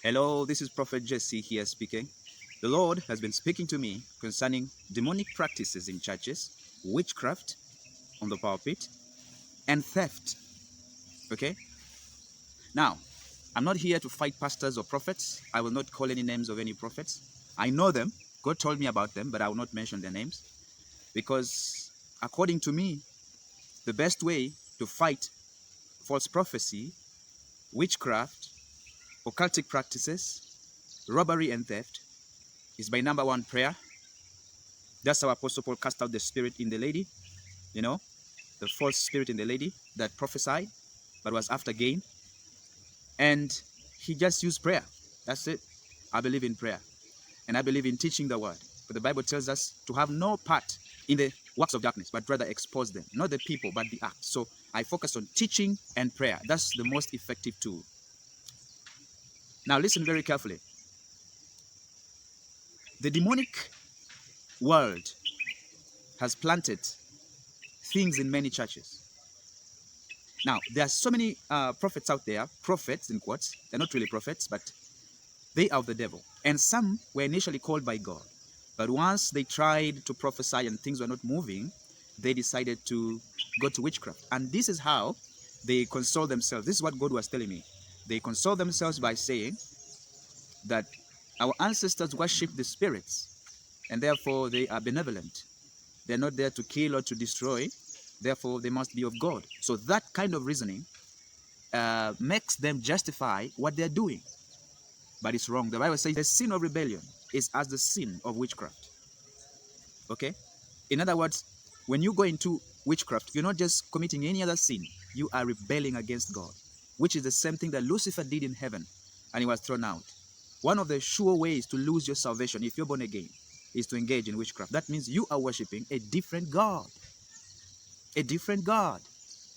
Hello, this is Prophet Jesse here speaking. The Lord has been speaking to me concerning demonic practices in churches, witchcraft on the pulpit, and theft. Okay? Now, I'm not here to fight pastors or prophets. I will not call any names of any prophets. I know them. God told me about them, but I will not mention their names because, according to me, the best way to fight false prophecy, witchcraft, occultic practices, robbery, and theft is by number one, prayer. That's how Apostle Paul cast out the spirit in the lady, you know, the false spirit in the lady that prophesied, but was after gain. And he just used prayer. That's it. I believe in prayer. And I believe in teaching the word. But the Bible tells us to have no part in the works of darkness, but rather expose them. Not the people, but the act. So I focus on teaching and prayer. That's the most effective tool. Now listen very carefully. The demonic world has planted things in many churches. Now, there are so many prophets out there, prophets in quotes, they're not really prophets, but they are of the devil. And some were initially called by God. But once they tried to prophesy and things were not moving, they decided to go to witchcraft. And this is how they console themselves. This is what God was telling me. They console themselves by saying that our ancestors worship the spirits, and therefore they are benevolent. They're not there to kill or to destroy. Therefore, they must be of God. So that kind of reasoning makes them justify what they're doing. But it's wrong. The Bible says the sin of rebellion is as the sin of witchcraft. Okay? In other words, when you go into witchcraft, you're not just committing any other sin. You are rebelling against God, which is the same thing that Lucifer did in heaven, and he was thrown out. One of the sure ways to lose your salvation, if you're born again, is to engage in witchcraft. That means you are worshiping a different God. A different God.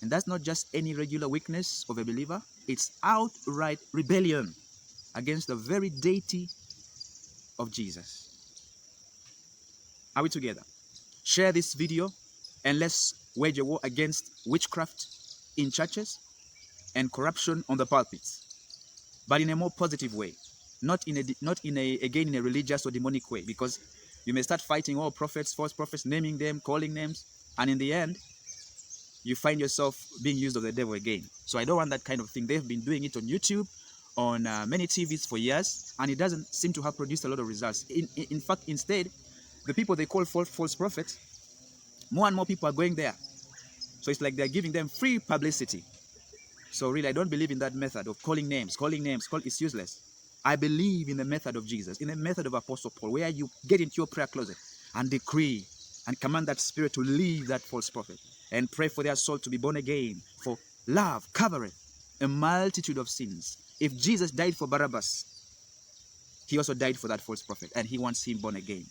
And that's not just any regular weakness of a believer. It's outright rebellion against the very deity of Jesus. Are we together? Share this video and let's wage a war against witchcraft in churches and corruption on the pulpits, but in a more positive way, not in a religious or demonic way, because you may start fighting all prophets, false prophets, naming them, calling names, and in the end, you find yourself being used of the devil again. So I don't want that kind of thing. They've been doing it on YouTube, on many TVs for years, and it doesn't seem to have produced a lot of results. In fact, instead, the people they call false prophets, more and more people are going there. So it's like they're giving them free publicity. So really, I don't believe in that method of calling names. It's useless. I believe in the method of Jesus, in the method of Apostle Paul, where you get into your prayer closet and decree and command that spirit to leave that false prophet and pray for their soul to be born again. For love covereth a multitude of sins. If Jesus died for Barabbas, he also died for that false prophet, and he wants him born again.